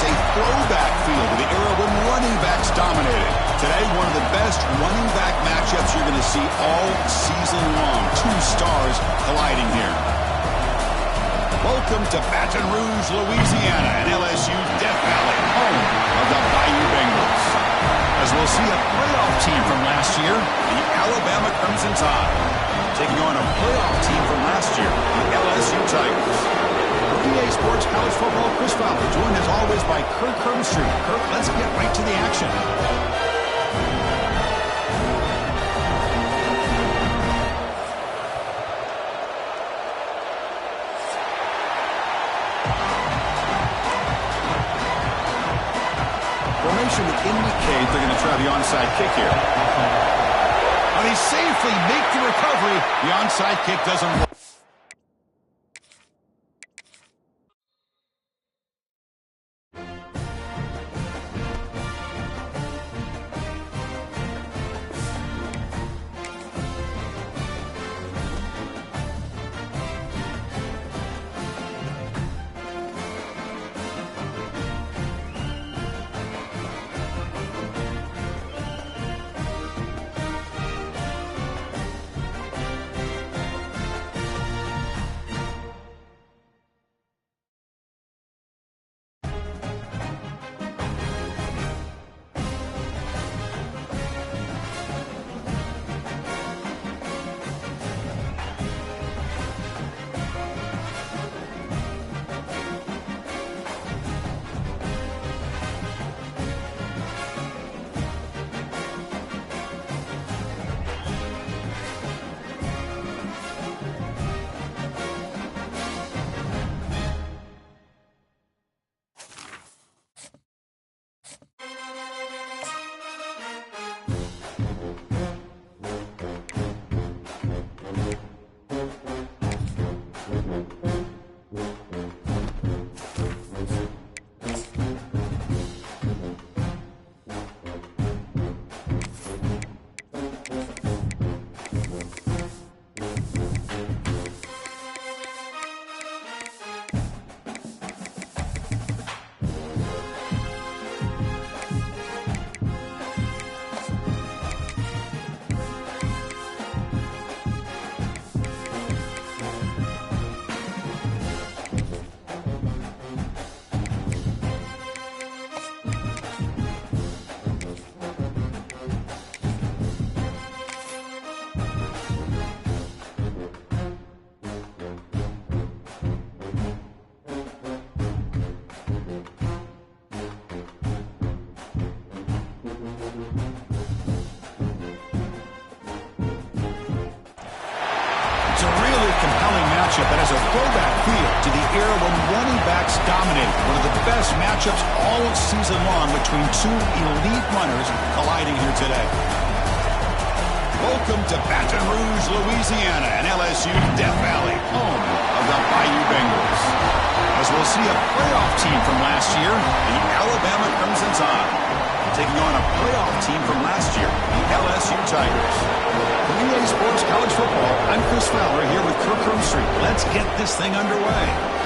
a throwback feel to the era when running backs dominated. Today, one of the best running back matchups you're going to see all season long. Two stars colliding here. Welcome to Baton Rouge, Louisiana, and LSU's Death Valley, home of the Bayou Bengals. As we'll see a playoff team from last year, the Alabama Crimson Tide, taking on a playoff team from last year, the LSU Tigers. For EA Sports College Football, Chris Fowler, joined as always by Kirk Hermstreet. Kirk, let's get right to the action. Formation would indicate they're going to try the onside kick here. And he safely make the recovery. The onside kick doesn't work. That has a throwback feel to the era when running backs dominated. One of the best matchups all season long between two elite runners colliding here today. Welcome to Baton Rouge, Louisiana, and LSU's Death Valley, home of the Bayou Bengals. As we'll see a playoff team from last year, the Alabama Crimson Tide, taking on a playoff team from last year, the LSU Tigers. For EA Sports College Football, I'm Chris Fowler here with Kirk Hermstreet. Let's get this thing underway.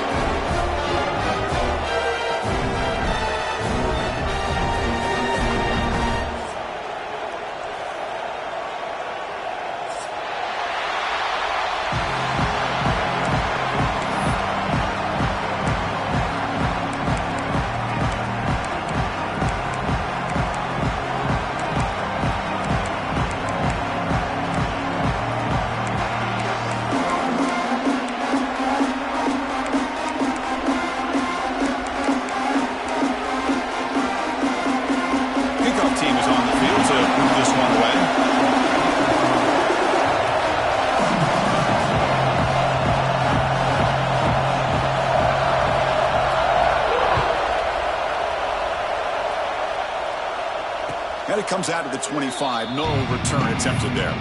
And it comes out of the 25. No return attempted there.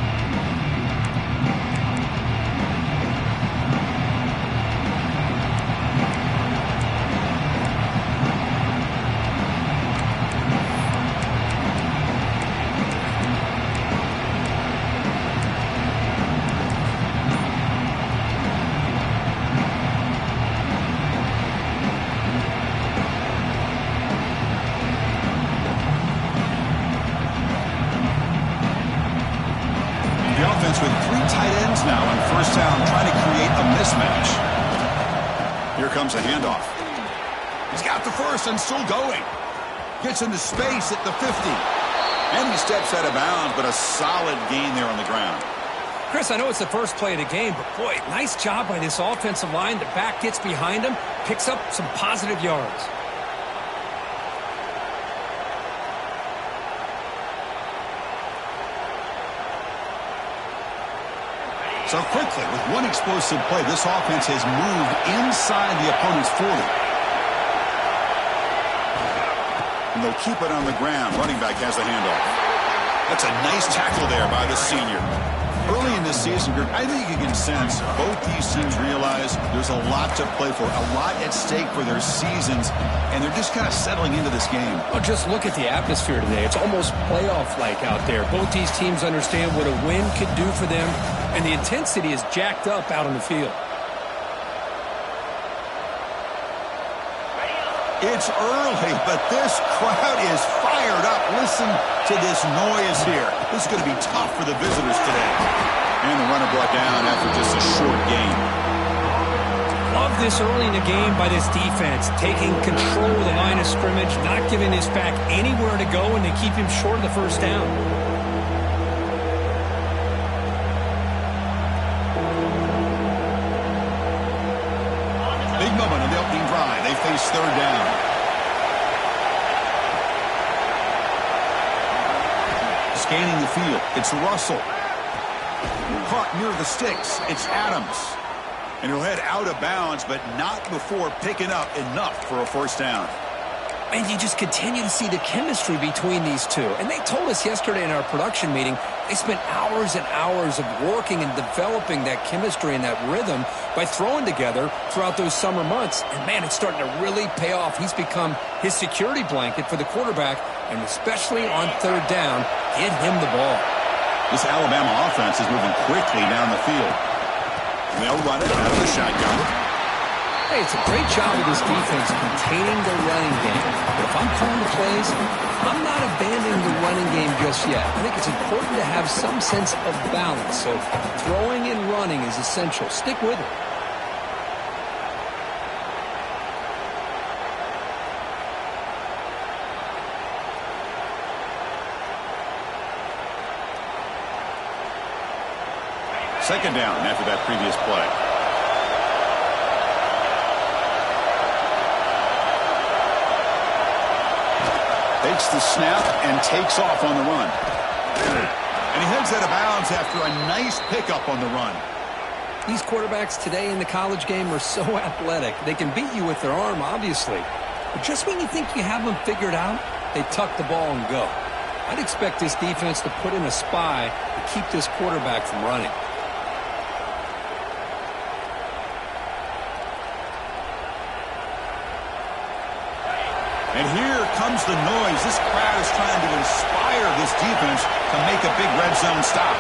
offense with 3 tight ends now on first down, trying to create a mismatch. Here comes a handoff. He's got the first and still going. Gets into space at the 50. And he steps out of bounds, but a solid gain there on the ground. Chris, I know it's the first play of the game, but boy, nice job by this offensive line. The back gets behind him, picks up some positive yards. So quickly, with one explosive play, this offense has moved inside the opponent's 40. And they'll keep it on the ground. Running back has the handoff. That's a nice tackle there by the senior. Early in this season, I think you can sense both these teams realize there's a lot to play for, a lot at stake for their seasons, and they're just kind of settling into this game. Oh, just look at the atmosphere today. It's almost playoff-like out there. Both these teams understand what a win could do for them, and the intensity is jacked up out on the field. It's early, but this crowd is fired up. Listen to this noise here. This is going to be tough for the visitors today. And the runner brought down after just a short gain. Love this early in the game by this defense, taking control of the line of scrimmage, not giving this back anywhere to go, and they keep him short of the first down. Big moment on the opening drive. They face third down. Scanning the field. It's Russell. Caught near the sticks. It's Adams. And he'll head out of bounds, but not before picking up enough for a first down. And you just continue to see the chemistry between these two. And they told us yesterday in our production meeting, they spent hours and hours of working and developing that chemistry and that rhythm by throwing together throughout those summer months. And, man, it's starting to really pay off. He's become his security blanket for the quarterback, and especially on third down, get him the ball. This Alabama offense is moving quickly down the field. And they'll run it out of the shotgun. Hey, it's a great job of this defense containing the running game. But if I'm calling the plays, I'm not abandoning the running game just yet. I think it's important to have some sense of balance. So throwing and running is essential. Stick with it. Second down after that previous play. Takes the snap and takes off on the run. And he heads out of bounds after a nice pickup on the run. These quarterbacks today in the college game are so athletic. They can beat you with their arm, obviously. But just when you think you have them figured out, they tuck the ball and go. I'd expect this defense to put in a spy to keep this quarterback from running. And here comes the noise. This crowd is trying to inspire this defense to make a big red zone stop.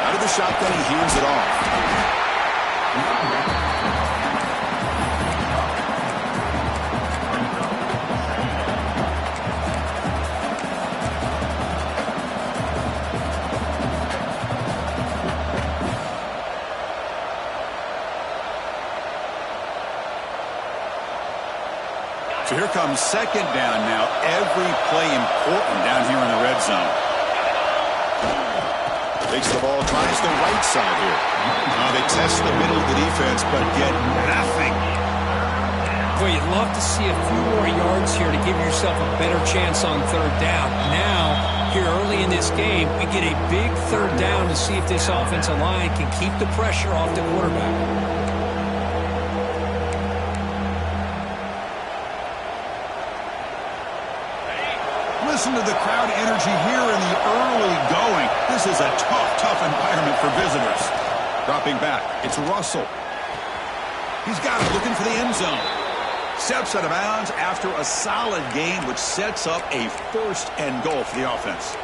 Out of the shotgun, he hands it off. So here comes second down now. Every play important down here in the red zone. Takes the ball, tries the right side here. They test the middle of the defense, but get nothing. Boy, you'd love to see a few more yards here to give yourself a better chance on third down. Now, here early in this game, we get a big third down to see if this offensive line can keep the pressure off the quarterback. Listen to the crowd energy here in the early going. This is a tough environment for visitors. Dropping back, it's Russell. He's got it, looking for the end zone. Steps out of bounds after a solid gain, which sets up a first and goal for the offense.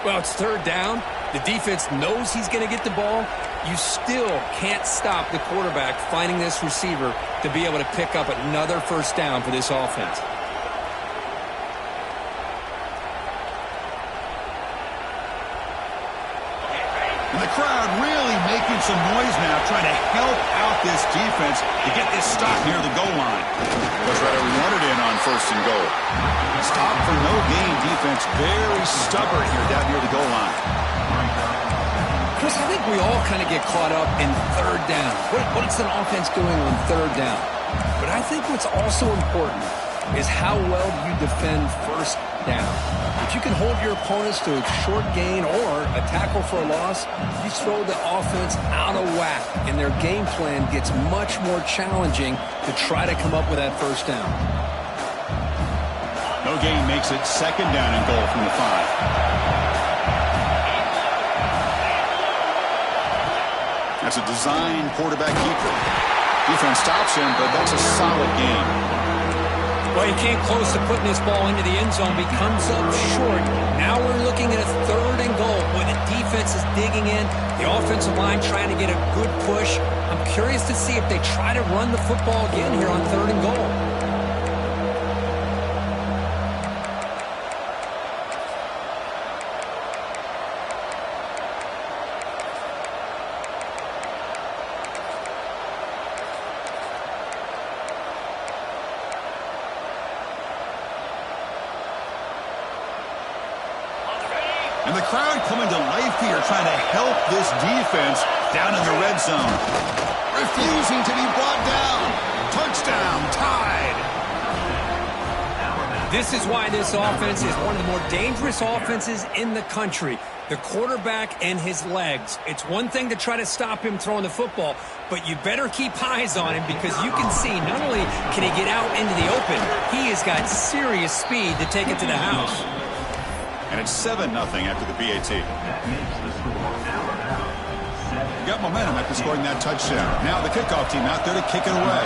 Well, it's third down. The defense knows he's going to get the ball. You still can't stop the quarterback finding this receiver to be able to pick up another first down for this offense. And the crowd really making some noise now, trying to help out this defense to get this stop near the goal line. Coach Retter wanted in on 1st and goal. Stop for no gain defense, very stubborn here down near the goal line. Chris, I think we all kind of get caught up in 3rd down. What's an offense doing on 3rd down? But I think what's also important is how well do you defend 1st down. If you can hold your opponents to a short gain or a tackle for a loss, you throw the offense out of whack, and their game plan gets much more challenging to try to come up with that 1st down. No gain makes it 2nd down and goal from the 5. That's a design quarterback keeper. Defense stops him, but that's a solid game. Well, he came close to putting this ball into the end zone, but he comes up short. Now we're looking at a 3rd and goal. Boy, the defense is digging in. The offensive line trying to get a good push. I'm curious to see if they try to run the football again here on 3rd and goal. And the crowd coming to life here, trying to help this defense down in the red zone. Refusing to be brought down. Touchdown, tied. This is why this offense is one of the more dangerous offenses in the country. The quarterback and his legs. It's one thing to try to stop him throwing the football, but you better keep eyes on him because you can see not only can he get out into the open, he has got serious speed to take it to the house. And it's 7-0 after the BAT. Got momentum after scoring that touchdown. Now the kickoff team out there to kick it away.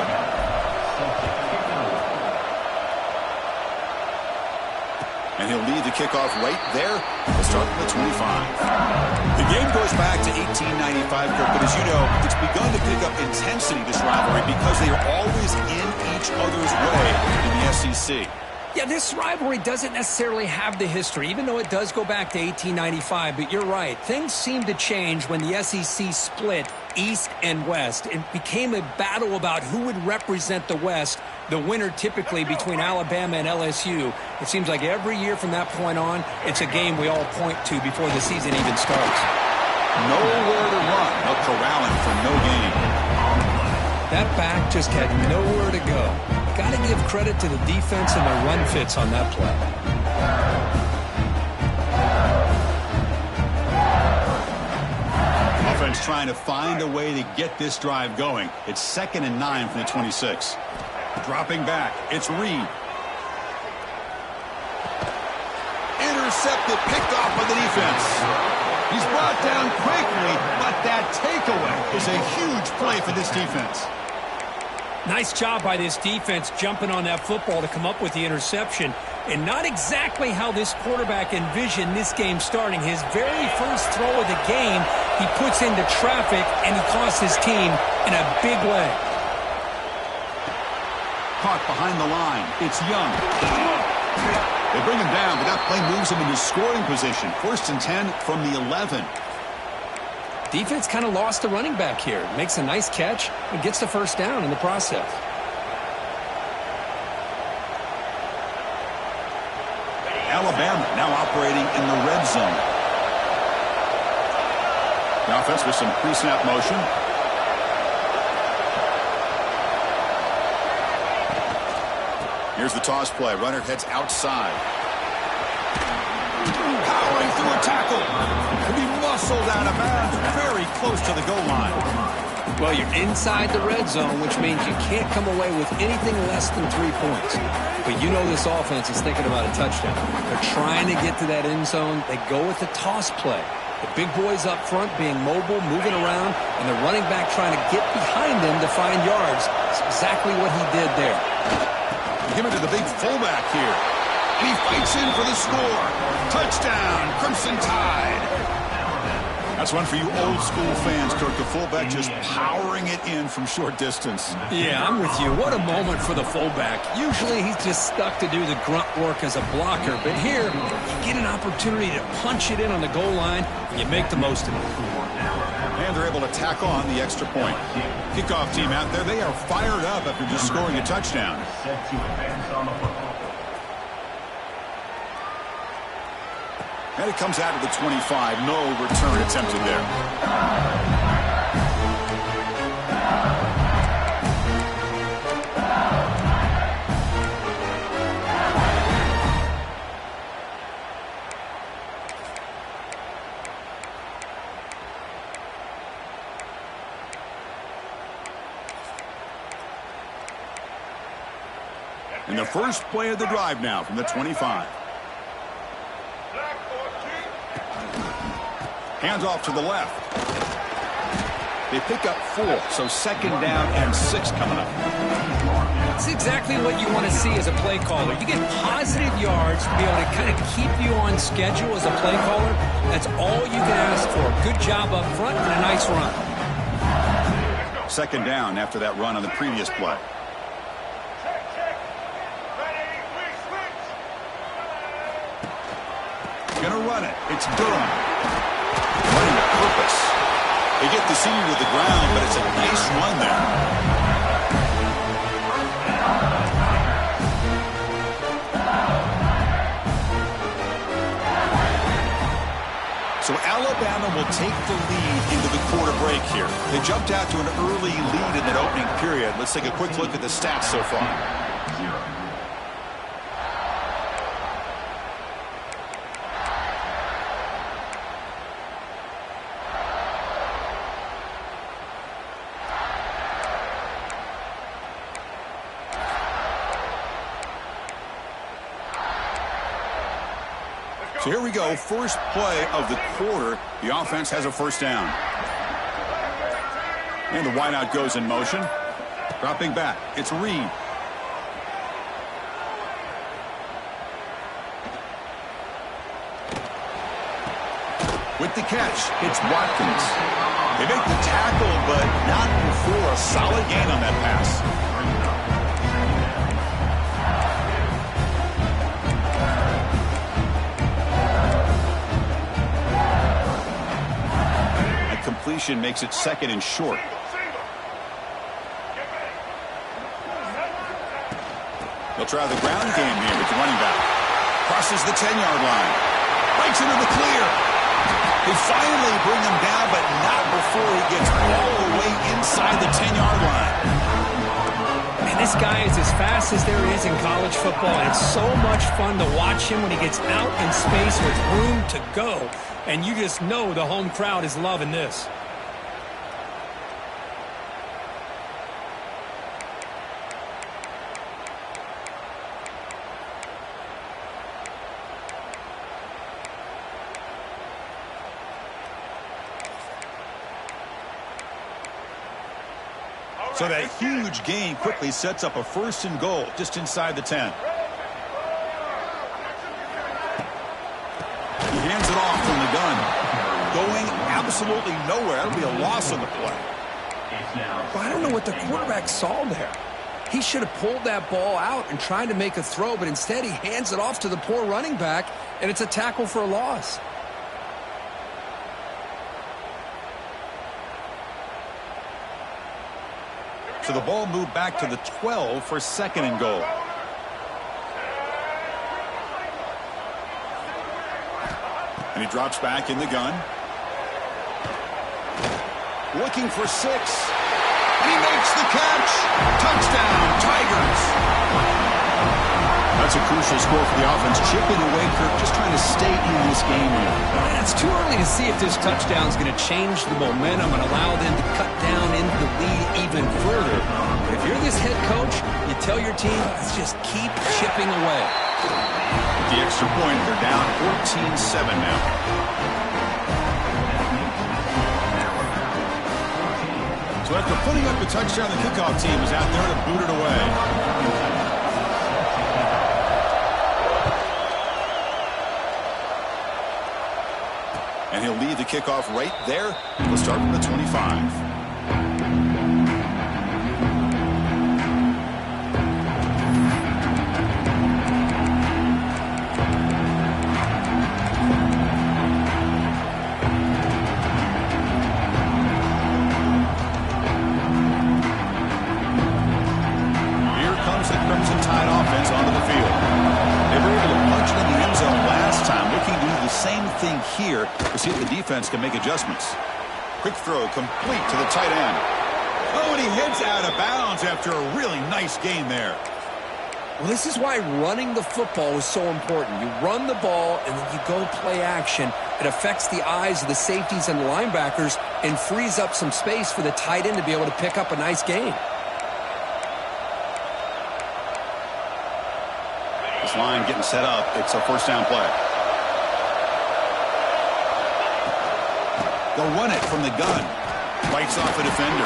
And he'll lead the kickoff right there. We'll start at the 25. The game goes back to 1895, Kirk, but as you know, it's begun to pick up intensity, this rivalry, because they are always in each other's way in the SEC. Yeah, this rivalry doesn't necessarily have the history, even though it does go back to 1895. But you're right. Things seem to change when the SEC split East and West. It became a battle about who would represent the West, the winner typically between Alabama and LSU. It seems like every year from that point on, it's a game we all point to before the season even starts. Nowhere to run. No corralling for no gain. That back just had nowhere to go. Got to give credit to the defense and their run fits on that play. Offense trying to find a way to get this drive going. It's 2nd and 9 from the 26. Dropping back, it's Reed. Intercepted, picked off by the defense. He's brought down quickly, but that takeaway is a huge play for this defense. Nice job by this defense jumping on that football to come up with the interception. And not exactly how this quarterback envisioned this game starting. His very first throw of the game, he puts into traffic, and he costs his team in a big way. Caught behind the line. It's Young. They bring him down, but that play moves him into scoring position. 1st and 10 from the 11. Defense kind of lost the running back here. Makes a nice catch and gets the 1st down in the process. Alabama now operating in the red zone. The offense with some pre-snap motion. Here's the toss play. Runner heads outside. Powering through a tackle. Could be muscled out of bounds. Very close to the goal line. Well, you're inside the red zone, which means you can't come away with anything less than 3 points. But you know this offense is thinking about a touchdown. They're trying to get to that end zone. They go with the toss play. The big boys up front being mobile, moving around, and the running back trying to get behind them to find yards. It's exactly what he did there. Give it to the big fullback here. And he fights in for the score. Touchdown, Crimson Tide. That's one for you old school fans, Kirk. The fullback just powering it in from short distance. Yeah, I'm with you. What a moment for the fullback. Usually he's just stuck to do the grunt work as a blocker, but here you get an opportunity to punch it in on the goal line, and you make the most of it. And they're able to tack on the extra point. Kickoff team out there, they are fired up after just scoring a touchdown. And it comes out of the 25. No return attempted there. And the first play of the drive now from the 25. Hands off to the left. They pick up 4, so second down and 6 coming up. That's exactly what you want to see as a play caller. You get positive yards to be able to kind of keep you on schedule as a play caller. That's all you can ask for. Good job up front and a nice run. Second down after that run on the previous play. Gonna run it. It's Durham. Running with purpose. They get the senior to the ground, but it's a nice run there. So Alabama will take the lead into the quarter break here. They jumped out to an early lead in that opening period. Let's take a quick look at the stats so far. So here we go, first play of the quarter. The offense has a first down. And the wideout goes in motion. Dropping back, it's Reed. With the catch, it's Watkins. They make the tackle, but not before a solid gain on that pass. Completion makes it second and short. They'll try the ground game here with the running back. Crosses the 10-yard line. Breaks into the clear. They finally bring him down, but not before he gets all the way inside the 10-yard line. Man, this guy is as fast as there is in college football, and it's so much fun to watch him when he gets out in space with room to go. And you just know the home crowd is loving this. So that huge gain quickly sets up a first and goal just inside the 10. He hands it off from the gun. Going absolutely nowhere. That'll be a loss on the play. Well, I don't know what the quarterback saw there. He should have pulled that ball out and tried to make a throw, but instead he hands it off to the poor running back, and it's a tackle for a loss. So the ball moved back to the 12 for second and goal. And he drops back in the gun. Looking for 6. And he makes the catch. Touchdown, Tigers. That's a crucial score for the offense. Chipping away, Kirk, just trying to stay in this game here. It's too early to see if this touchdown is going to change the momentum and allow them to cut down into the lead even further. But if you're this head coach, you tell your team, let's just keep chipping away. The extra point, they're down 14-7 now. So after putting up the touchdown, the kickoff team is out there to boot it away. And he'll lead the kickoff right there. We'll start from the 25. Here to see if the defense can make adjustments. Quick throw complete to the tight end. Oh, and he heads out of bounds after a really nice gain there. Well, this is why running the football is so important. You run the ball and then you go play action. It affects the eyes of the safeties and the linebackers and frees up some space for the tight end to be able to pick up a nice gain. This line getting set up. It's a first down play. They'll run it from the gun. Bites off a defender.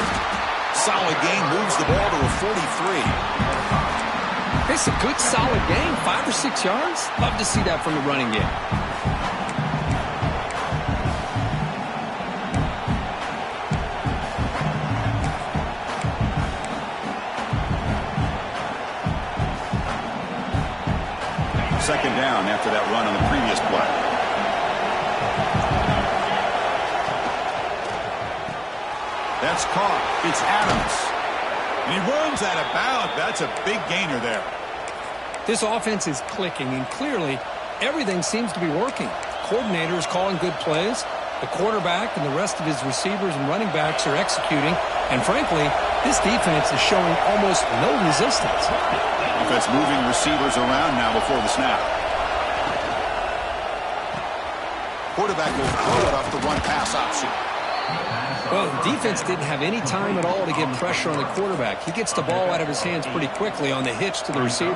Solid gain, moves the ball to a 43. It's a good solid gain, 5 or 6 yards. Love to see that from the running game. Second down after that run on the previous play. That's caught. It's Adams. And he runs out of bounds. That's a big gainer there. This offense is clicking, and clearly everything seems to be working. The coordinator is calling good plays. The quarterback and the rest of his receivers and running backs are executing. And frankly, this defense is showing almost no resistance. Offense moving receivers around now before the snap. Quarterback will throw it off the run-pass option. Well, the defense didn't have any time at all to get pressure on the quarterback. He gets the ball out of his hands pretty quickly on the hitch to the receiver.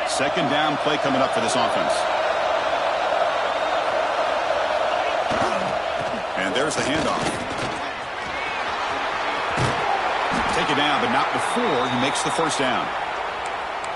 Second down play coming up for this offense. And there's the handoff. Take it down, but not before he makes the first down.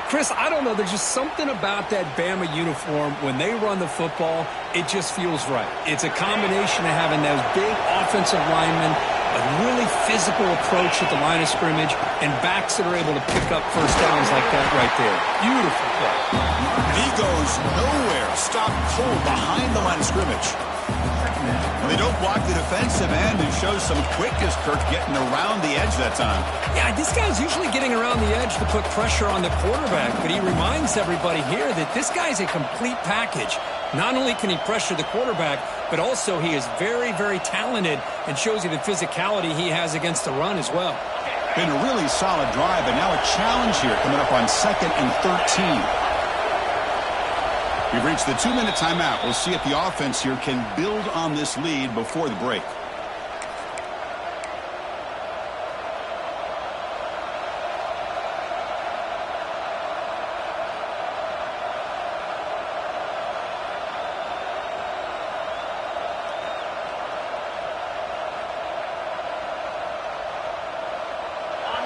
Chris, I don't know. There's just something about that Bama uniform. When they run the football, it just feels right. It's a combination of having those big offensive linemen, a really physical approach at the line of scrimmage, and backs that are able to pick up first downs like that right there. Beautiful play. And he goes nowhere. Stopped cold behind the line of scrimmage. And they don't block the defensive end and shows some quickness, Kirk, getting around the edge that time. Yeah, this guy's usually getting around the edge to put pressure on the quarterback, but he reminds everybody here that this guy's a complete package. Not only can he pressure the quarterback, but also he is very, very talented and shows you the physicality he has against the run as well. Been a really solid drive, but now a challenge here coming up on 2nd and 13. We've reached the 2-minute timeout. We'll see if the offense here can build on this lead before the break.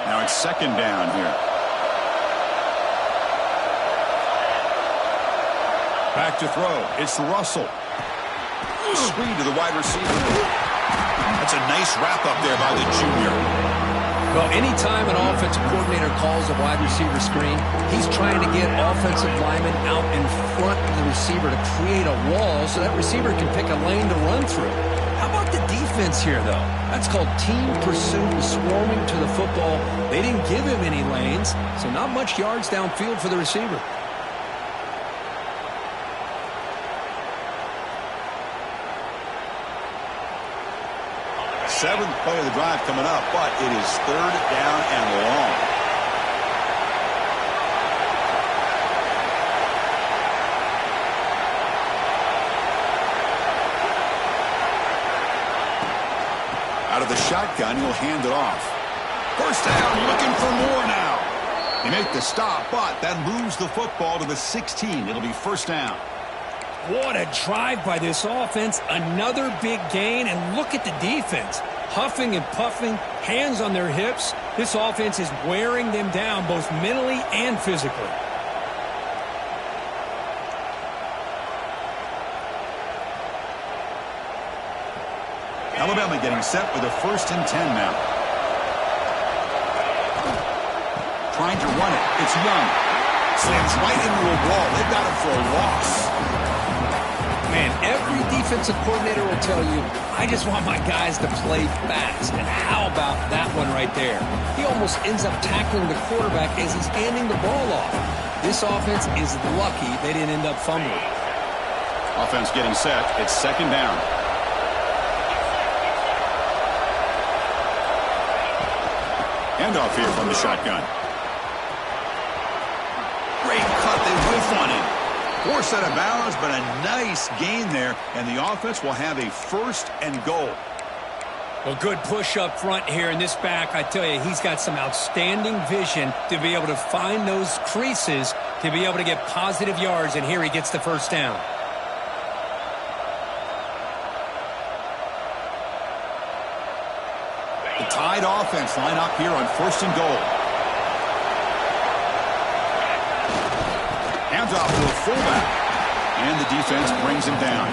Now it's second down here. Back to throw. It's Russell. Screen to the wide receiver. That's a nice wrap up there by the junior. Well, anytime an offensive coordinator calls a wide receiver screen, he's trying to get offensive linemen out in front of the receiver to create a wall so that receiver can pick a lane to run through. How about the defense here, though? That's called team pursuit and swarming to the football. They didn't give him any lanes, so not much yards downfield for the receiver. Seventh play of the drive coming up, but it is third down and long. Out of the shotgun, he'll hand it off. First down, looking for more now. They make the stop, but that moves the football to the 16. It'll be first down. What a drive by this offense. Another big gain, and look at the defense. Huffing and puffing, hands on their hips. This offense is wearing them down both mentally and physically. Alabama getting set with a 1st and 10 now. Trying to run it. It's Young. Slams right into a wall. They've got him for a loss. Man, every defensive coordinator will tell you, I just want my guys to play fast. And how about that one right there? He almost ends up tackling the quarterback as he's handing the ball off. This offense is lucky they didn't end up fumbling. Offense getting set. It's 2nd down. Handoff here from the shotgun. Great cut. They whiff on him. Forced out of bounds, but a nice gain there, and the offense will have a 1st and goal. Well, good push up front here in this back. I tell you, he's got some outstanding vision to be able to find those creases, to be able to get positive yards, and here he gets the 1st down. The Tide offense line up here on 1st and goal. Hands off to a fullback, and the defense brings him down.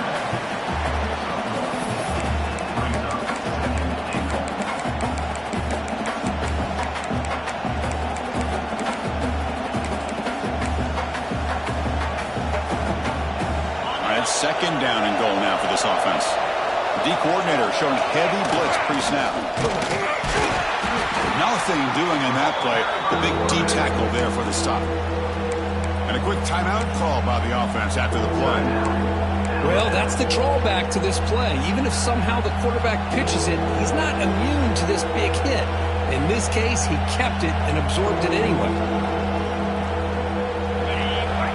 All right, 2nd down and goal now for this offense. The D coordinator showing heavy blitz pre-snap. Nothing doing in that play. The big D tackle there for the stop. And a quick timeout call by the offense after the play. Well, that's the drawback to this play. Even if somehow the quarterback pitches it, he's not immune to this big hit. In this case, he kept it and absorbed it anyway.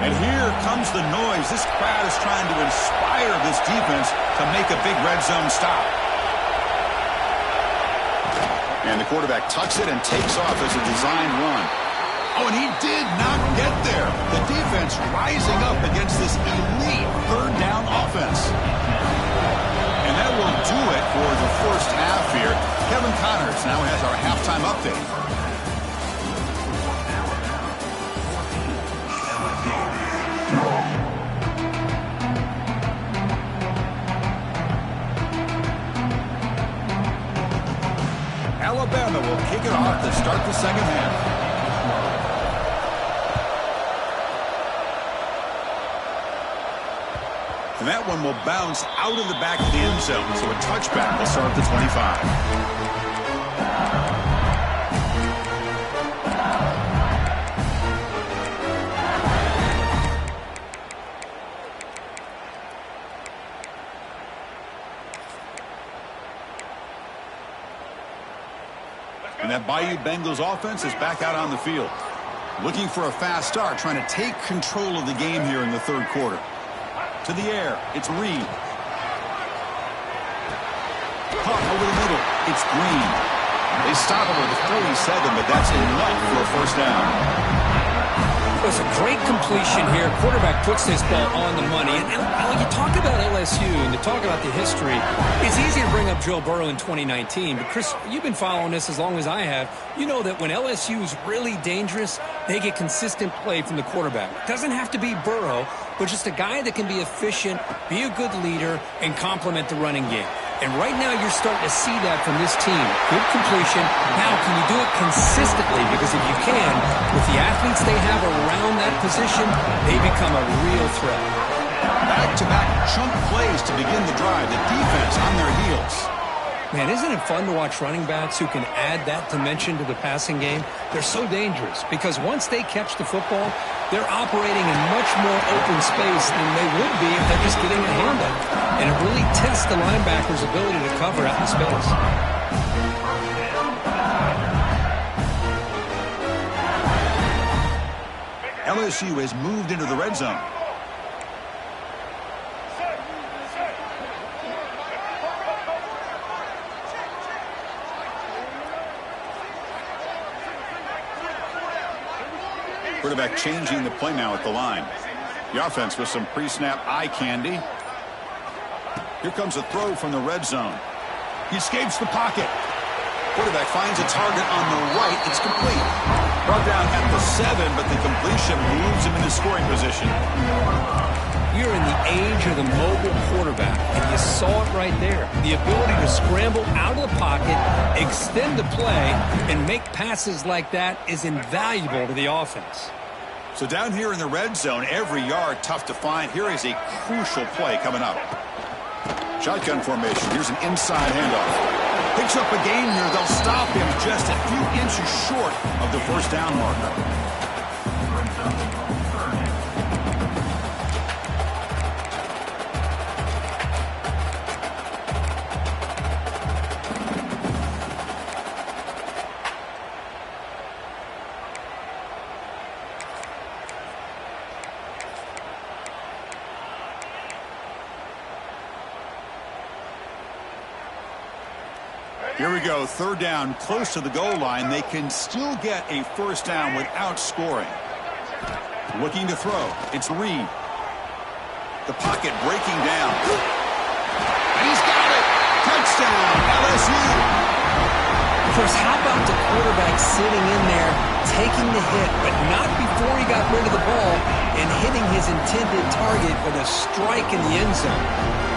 And here comes the noise. This crowd is trying to inspire this defense to make a big red zone stop. And the quarterback tucks it and takes off as a designed run. Oh, and he did not get there. The defense rising up against this elite 3rd down offense. And that will do it for the 1st half here. Kevin Connors now has our halftime update. Alabama will kick it off to start the 2nd half. And that one will bounce out of the back of the end zone. So a touchback will start at the 25. And that Bayou Bengals offense is back out on the field. Looking for a fast start, trying to take control of the game here in the 3rd quarter. To the air, it's Reed. Caught over the middle, it's Green. They stop him at the 47, but that's enough for a 1st down. It was a great completion here. Quarterback puts this ball on the money. And when you talk about LSU and you talk about the history, it's easy to bring up Joe Burrow in 2019. But, Chris, you've been following this as long as I have. You know that when LSU is really dangerous, they get consistent play from the quarterback. Doesn't have to be Burrow, but just a guy that can be efficient, be a good leader, and complement the running game. And right now you're starting to see that from this team. Good completion. Now, can you do it consistently? Because if you can, with the athletes they have around that position, they become a real threat. Back-to-back chunk plays to begin the drive. The defense on their heels. Man, isn't it fun to watch running backs who can add that dimension to the passing game? They're so dangerous because once they catch the football, they're operating in much more open space than they would be if they're just getting a hand up. And it really tests the linebacker's ability to cover out in space. LSU has moved into the red zone. Quarterback changing the play now at the line. The offense with some pre-snap eye candy. Here comes a throw from the red zone. He escapes the pocket. Quarterback finds a target on the right. It's complete. Brought down at the 7, but the completion moves him into scoring position. We're in the age of the mobile quarterback, and you saw it right there. The ability to scramble out of the pocket, extend the play, and make passes like that is invaluable to the offense. So down here in the red zone, every yard tough to find. Here is a crucial play coming up. Shotgun formation. Here's an inside handoff. Picks up a gain here. They'll stop him just a few inches short of the first down marker. Here we go, third down, close to the goal line. They can still get a first down without scoring. Looking to throw. It's Reed. The pocket breaking down. And he's got it. Touchdown, LSU. Chris, how about the quarterback sitting in there, taking the hit, but not before he got rid of the ball and hitting his intended target with a strike in the end zone?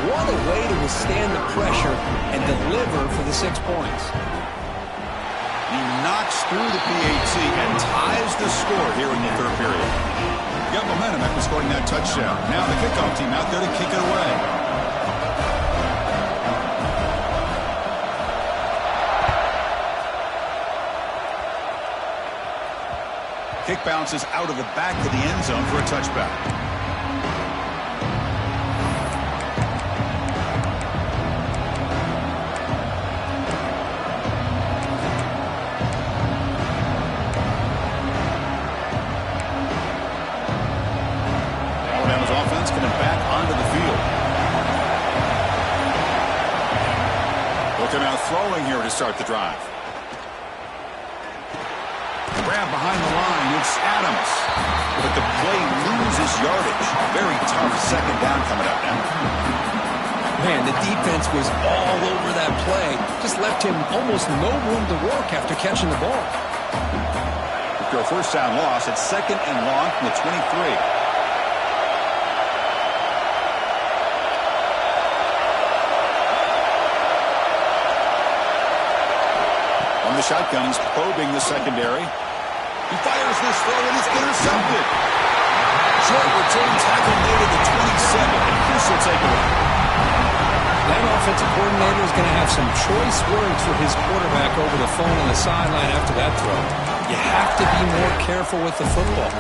What a way to withstand the pressure and deliver for the 6 points. He knocks through the PAT and ties the score here in the third period. Got momentum after scoring that touchdown. Now the kickoff team out there to kick it away. Kick bounces out of the back of the end zone for a touchback. Alabama's offense coming back onto the field. Looking out throwing here to start the drive. Grab behind the line, it's Adams. But the play loses yardage. Very tough second down coming up now. Man, the defense was all over that play. Just left him almost no room to work after catching the ball. After a first down loss, it's second and long from the 23. On the shotgun, he's probing the secondary. He fires this throw and it's intercepted. Short return tackle made at the 27. And crucial takeaway. That offensive coordinator is going to have some choice words for his quarterback over the phone on the sideline after that throw. You have to be more careful with the football.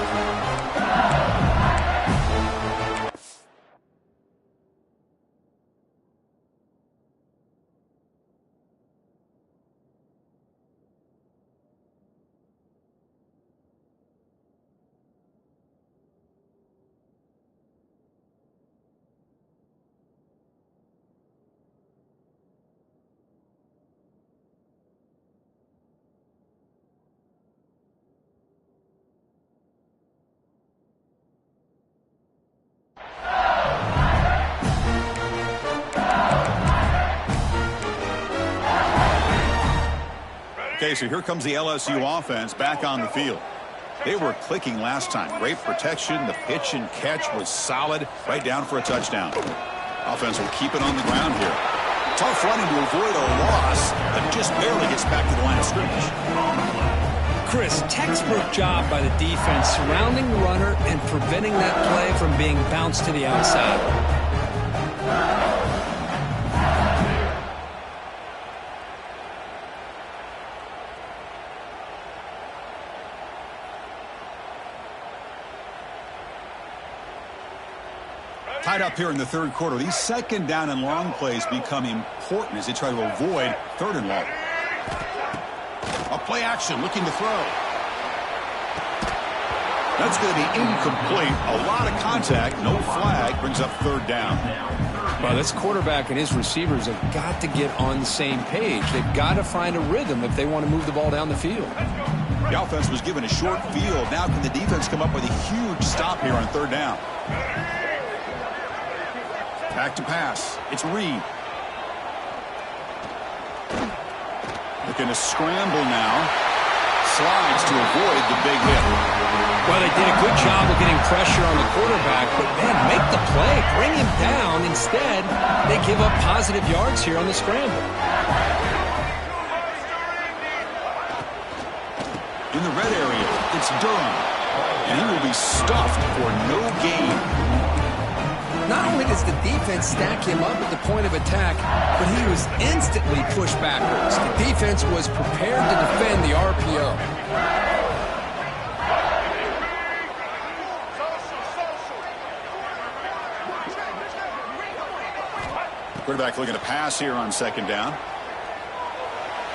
Okay, so here comes the LSU offense back on the field. They were clicking last time. Great protection. The pitch and catch was solid. Right down for a touchdown. Offense will keep it on the ground here. Tough running to avoid a loss, but just barely gets back to the line of scrimmage. Chris, textbook job by the defense surrounding the runner and preventing that play from being bounced to the outside. Tied up here in the third quarter. These second down and long plays become important as they try to avoid third and long. A play action looking to throw. That's going to be incomplete. A lot of contact. No flag. Brings up third down. Well, this quarterback and his receivers have got to get on the same page. They've got to find a rhythm if they want to move the ball down the field. The offense was given a short field. Now can the defense come up with a huge stop here on third down? Back to pass. It's Reed. Looking to scramble now. slides to avoid the big hit. Well, they did a good job of getting pressure on the quarterback, but, man, make the play. Bring him down. Instead, they give up positive yards here on the scramble. In the red area, it's Durham, and he will be stuffed for no gain. Not only does the defense stack him up at the point of attack, but he was instantly pushed backwards. The defense was prepared to defend the RPO. Quarterback looking to pass here on second down.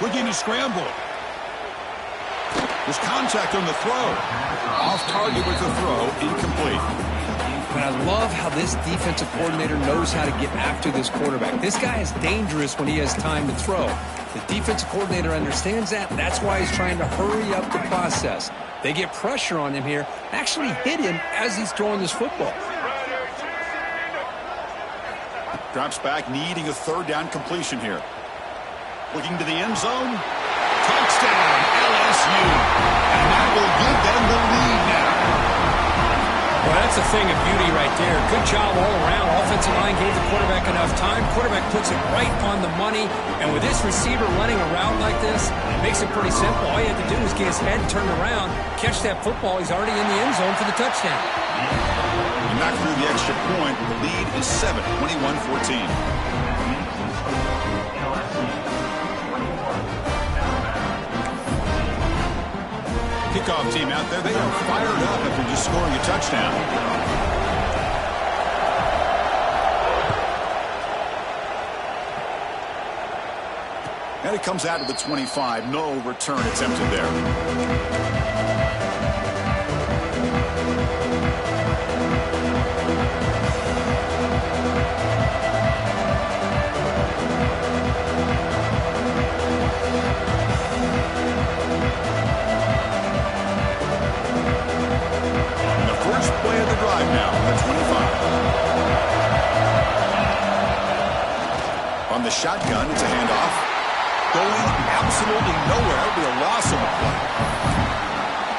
Looking to scramble. There's contact on the throw. Off target with the throw, incomplete. But I love how this defensive coordinator knows how to get after this quarterback. This guy is dangerous when he has time to throw. The defensive coordinator understands that. That's why he's trying to hurry up the process. They get pressure on him here, actually hit him as he's throwing this football. Drops back, needing a third down completion here. Looking to the end zone. Touchdown, LSU. And that will give them the lead now. Well, that's a thing of beauty right there. Good job all around. Offensive line gave the quarterback enough time. Quarterback puts it right on the money. And with this receiver running a route like this, it makes it pretty simple. All you have to do is get his head turned around, catch that football. He's already in the end zone for the touchdown. And back through the extra point. The lead is 7, 21-14. Kickoff team out there, they are fired up after just scoring a touchdown. And it comes out to the 25. No return attempted there. Now, the 25. On the shotgun, it's a handoff. Going absolutely nowhere. It'll be a loss on the play.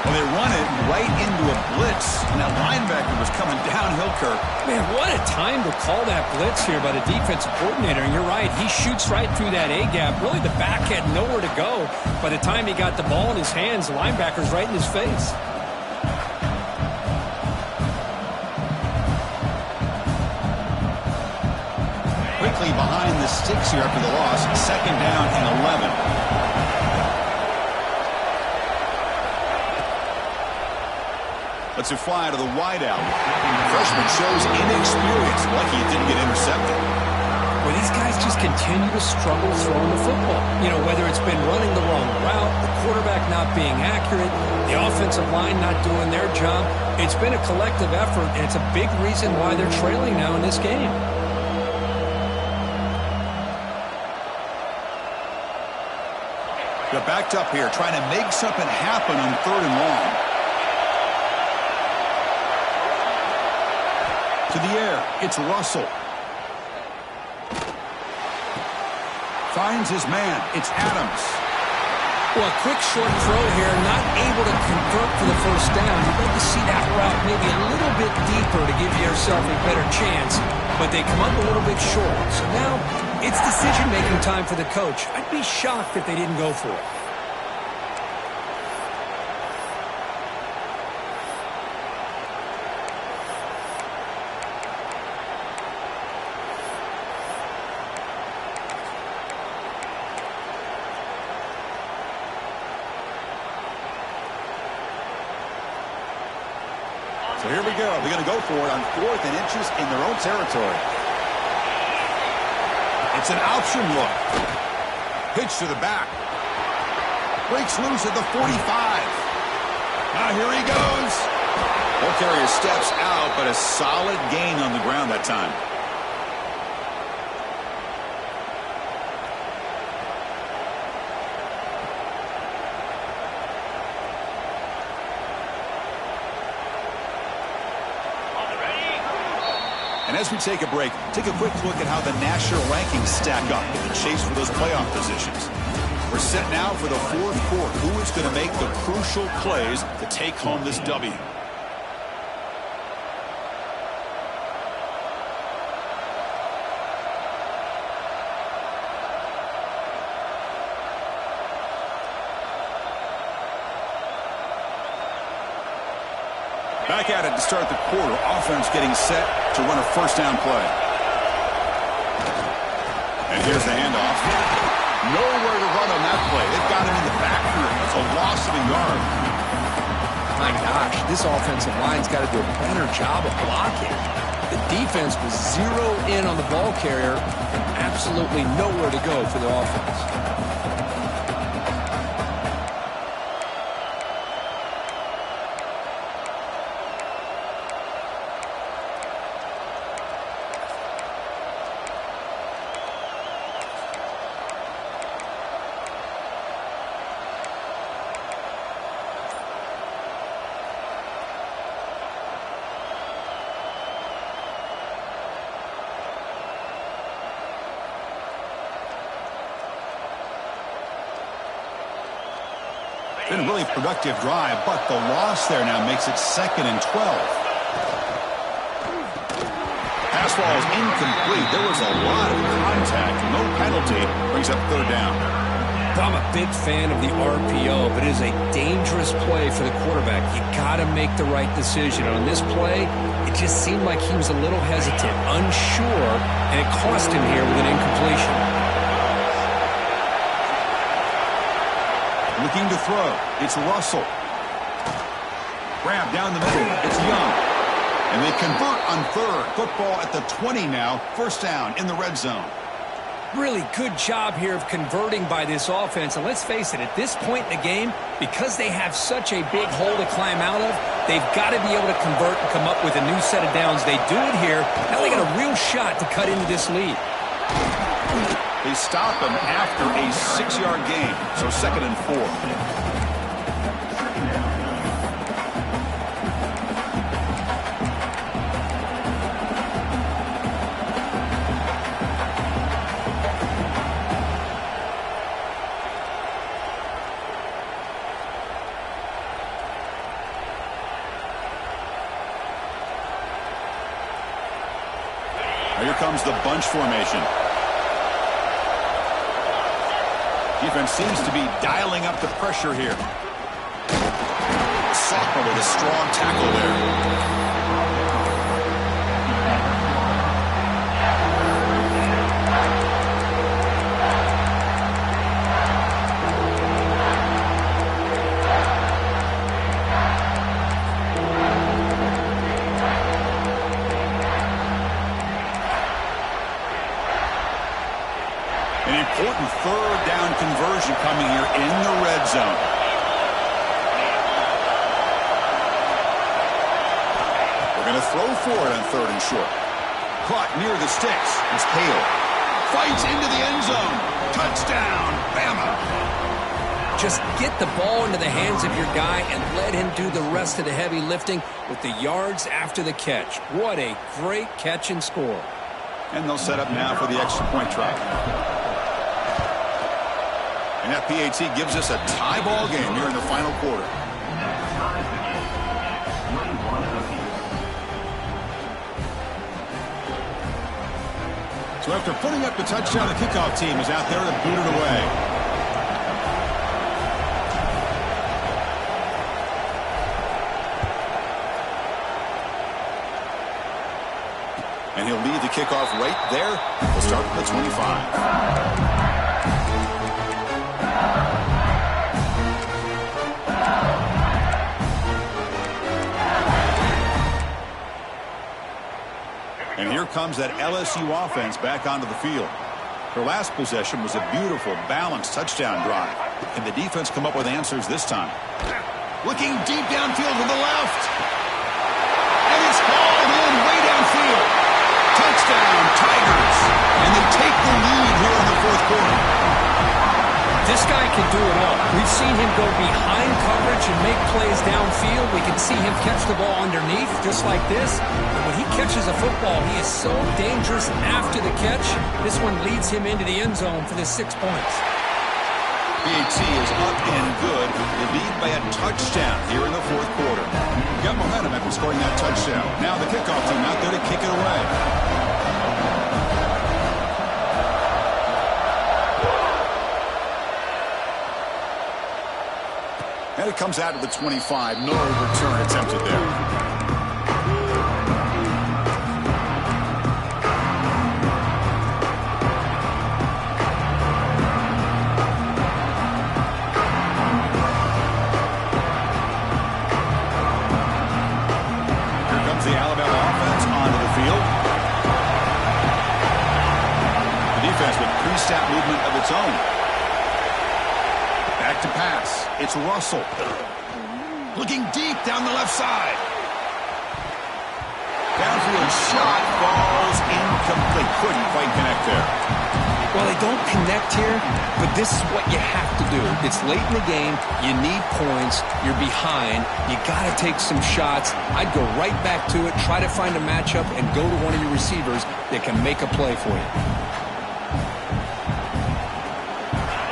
Well, they run it right into a blitz. And that linebacker was coming downhill, Kirk. Man, what a time to call that blitz here by the defensive coordinator. And you're right, he shoots right through that A-gap. Really, the back had nowhere to go. By the time he got the ball in his hands, the linebacker's right in his face. Quickly behind the sticks here after the loss. Second down and 11. Let's it fly to the wideout. Freshman shows inexperience. Lucky it didn't get intercepted. Well, these guys just continue to struggle throwing the football. You know, whether it's been running the wrong route, the quarterback not being accurate, the offensive line not doing their job. It's been a collective effort, and it's a big reason why they're trailing now in this game. They're backed up here, trying to make something happen on third and long. To the air, it's Russell. Finds his man, it's Adams. Well, a quick short throw here, not able to convert for the first down. You'd like to see that route maybe a little bit deeper to give yourself a better chance, but they come up a little bit short. So now it's decision-making time for the coach. I'd be shocked if they didn't go for it. So here we go. They're going to go for it on 4th and inches in their own territory. It's an option look. Pitch to the back. Breaks loose at the 45. Now here he goes. Ball carrier steps out, but a solid gain on the ground that time. And as we take a break, take a quick look at how the national rankings stack up in the chase for those playoff positions. We're set now for the fourth quarter. Who is going to make the crucial plays to take home this W? Back at it to start the quarter. Offense getting set to run a first down play. And here's the handoff. Nowhere to run on that play. They've got him in the backfield. It's a loss of a yard. My gosh, this offensive line's got to do a better job of blocking. The defense was zero in on the ball carrier and absolutely nowhere to go for the offense. Been a really productive drive, but the loss there now makes it 2nd and 12. Pass ball is incomplete. There was a lot of contact. No penalty. Brings up 3rd down. I'm a big fan of the RPO, but it is a dangerous play for the quarterback. You got to make the right decision. On this play, it just seemed like he was a little hesitant, unsure, and it cost him here with an incompletion. Looking to throw. It's Russell. Grab down the middle. It's Young. And they convert on 3rd. Football at the 20 now. First down in the red zone. Really good job here of converting by this offense. And let's face it, at this point in the game, because they have such a big hole to climb out of, they've got to be able to convert and come up with a new set of downs. They do it here. Now they got a real shot to cut into this lead. They stop him after a 6-yard gain, so 2nd and 4. Now here comes the bunch formation. Defense seems to be dialing up the pressure here. Sophomore with a strong tackle there. An important 3rd down conversion coming here in the red zone. We're going to throw for it on 3rd and short. Caught near the sticks. It's Hale. Fights into the end zone. Touchdown, Bama. Just get the ball into the hands of your guy and let him do the rest of the heavy lifting with the yards after the catch. What a great catch and score. And they'll set up now for the extra point try. And that PAT gives us a tie ball game here in the final quarter. So after putting up the touchdown, the kickoff team is out there to boot it away. And he'll lead the kickoff right there. We'll start at the 25. And here comes that LSU offense back onto the field. Her last possession was a beautiful, balanced touchdown drive. Can the defense come up with answers this time? Looking deep downfield to the left. And it's hauled in way downfield. Touchdown, Tigers. And they take the lead here in the 4th quarter. This guy can do it all. We've seen him go behind coverage and make plays downfield. We can see him catch the ball underneath just like this. And when he catches a football, he is so dangerous after the catch. This one leads him into the end zone for the 6 points. BAT is up and good. They lead by a touchdown here in the fourth quarter. Got momentum after scoring that touchdown. Now the kickoff team out there to kick it away. And it comes out to the 25. No return attempted there. The Alabama offense onto the field. The defense with pre-snap movement of its own. Back to pass. It's Russell. Looking deep down the left side. Downfield shot falls incomplete. Couldn't quite connect there. Well, they don't connect here, but this is what you have to do. It's late in the game. You need points. You're behind. You got to take some shots. I'd go right back to it, try to find a matchup, and go to one of your receivers that can make a play for you.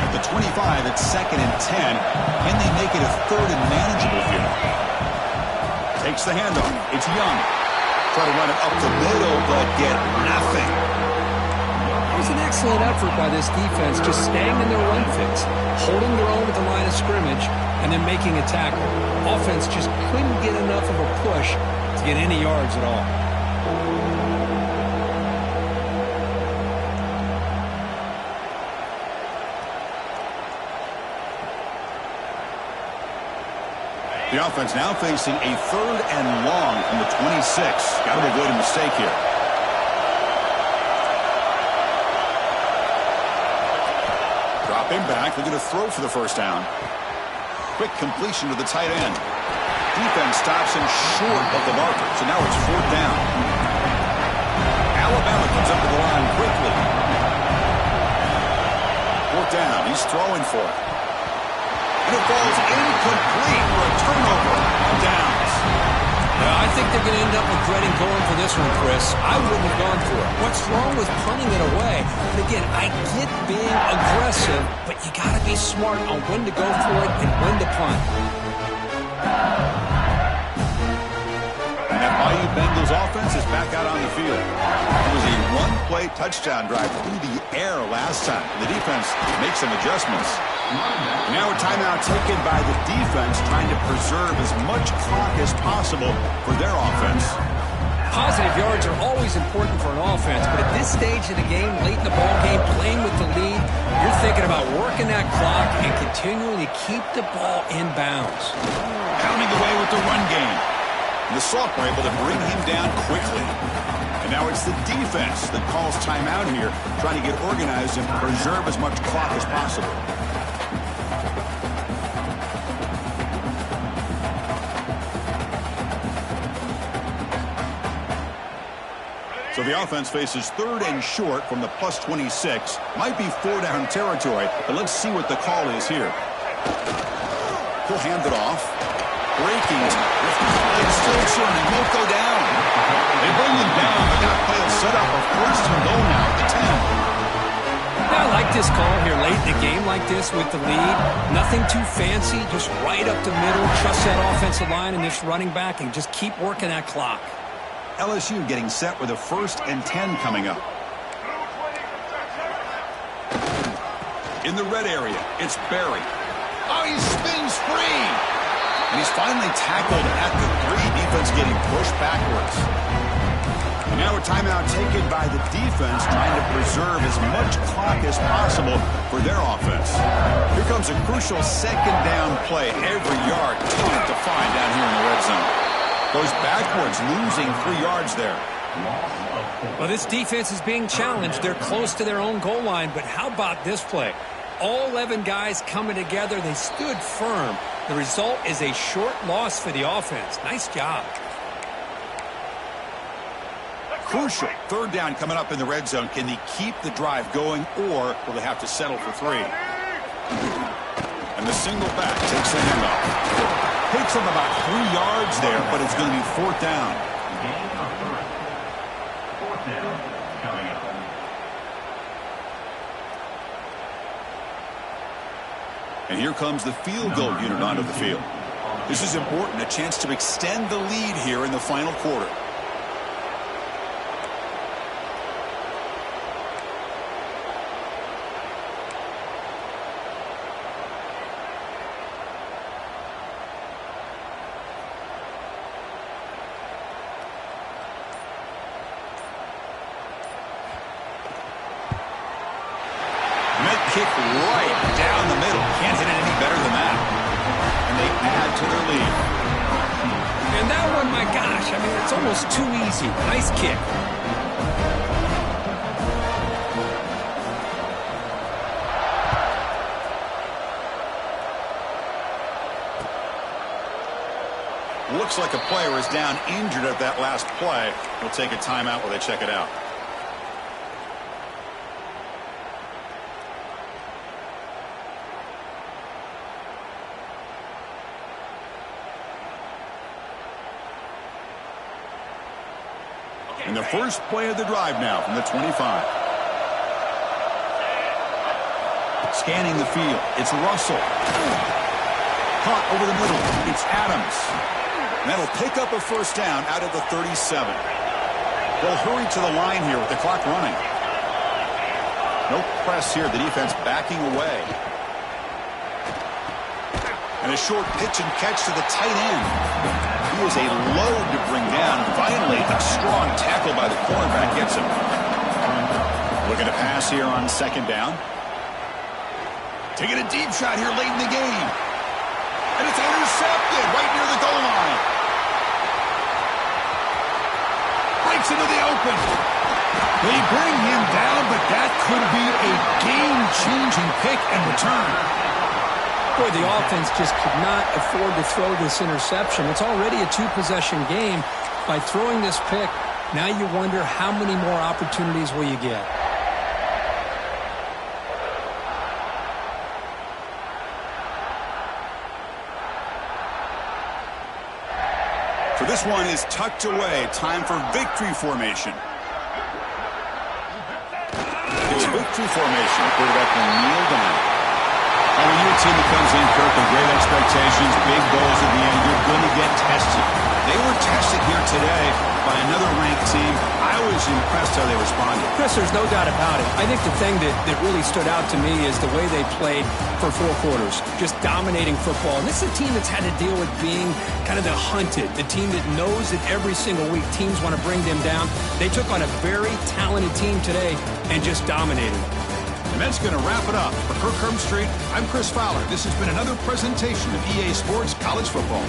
At the 25, it's 2nd and 10. Can they make it a 3rd and manageable here? Takes the handoff. It's Young. Try to run it up the middle, but get nothing. It was an excellent effort by this defense, just staying in their run fix, holding their own at the line of scrimmage, and then making a tackle. Offense just couldn't get enough of a push to get any yards at all. The offense now facing a 3rd and long from the 26. Got to avoid a mistake here. Dropping back, looking to throw for the first down. Quick completion to the tight end. Defense stops him short of the marker, so now it's 4th down. Alabama comes up to the line quickly. 4th down, he's throwing for it. And it falls incomplete for a turnover on downs. I think they're going to end up regretting going for this one, Chris. I wouldn't have gone for it. What's wrong with punting it away? And again, I get being aggressive, but you got to be smart on when to go for it and when to punt. And that Bayou Bengals offense is back out on the field. It was a one-play touchdown drive through the air last time. The defense makes some adjustments. Now a timeout taken by the defense, trying to preserve as much clock as possible for their offense. Positive yards are always important for an offense, but at this stage of the game, late in the ball game, playing with the lead, you're thinking about working that clock and continuing to keep the ball in bounds. Pounding away with the run game. The Sophomore able to bring him down quickly. And now it's the defense that calls timeout here, trying to get organized and preserve as much clock as possible. So the offense faces 3rd and short from the plus 26. Might be 4-down territory, but let's see what the call is here. He'll hand it off. Breaking. It's still churning. Won't go down. They bring him down, but that play will set up a 1st and goal now at the 10. I like this call here late in a game like this with the lead. Nothing too fancy, just right up the middle. Trust that offensive line and this running back and just keep working that clock. LSU getting set with a 1st and 10 coming up. In the red area, it's Barry. Oh, he spins free. And he's finally tackled at the 3. Defense getting pushed backwards. And now a timeout taken by the defense, trying to preserve as much clock as possible for their offense. Here comes a crucial 2nd down play. Every yard tough to find down here in the red zone. Goes backwards, losing 3 yards there. Well, this defense is being challenged. They're close to their own goal line, but how about this play? All 11 guys coming together. They stood firm. The result is a short loss for the offense. Nice job. Crucial 3rd down coming up in the red zone. Can they keep the drive going, or will they have to settle for 3? And the single back takes the handoff. Takes him about 3 yards there, but it's going to be 4th down. And here comes the field goal unit onto the field. This is important, a chance to extend the lead here in the final quarter. Kick right down the middle. Can't hit it any better than that. And they add to their lead. And that one, my gosh, I mean, it's almost too easy. Nice kick. Looks like a player is down injured at that last play. We'll take a timeout while they check it out. And the first play of the drive now from the 25. Scanning the field, it's Russell. Caught over the middle, it's Adams. And that'll pick up a first down out of the 37. They'll hurry to the line here with the clock running. No press here, the defense backing away. And a short pitch and catch to the tight end. He was a load to bring down. Finally, a strong tackle by the cornerback gets him. Looking to pass here on second down. Taking a deep shot here late in the game. And it's intercepted right near the goal line. Breaks into the open. They bring him down, but that could be a game-changing pick and return. Boy, the offense just could not afford to throw this interception. It's already a two-possession game. By throwing this pick, now you wonder how many more opportunities will you get. So this one is tucked away. Time for victory formation. It's victory formation. The quarterback will kneel down. And when you're a team that comes in, Kirk, with great expectations, big goals at the end, you're going to get tested. They were tested here today by another ranked team. I was impressed how they responded. Chris, there's no doubt about it. I think the thing that really stood out to me is the way they played for 4 quarters, just dominating football. And this is a team that's had to deal with being kind of the hunted, the team that knows that every single week teams want to bring them down. They took on a very talented team today and just dominated. And that's going to wrap it up. For Kirk Street, I'm Chris Fowler. This has been another presentation of EA Sports College Football.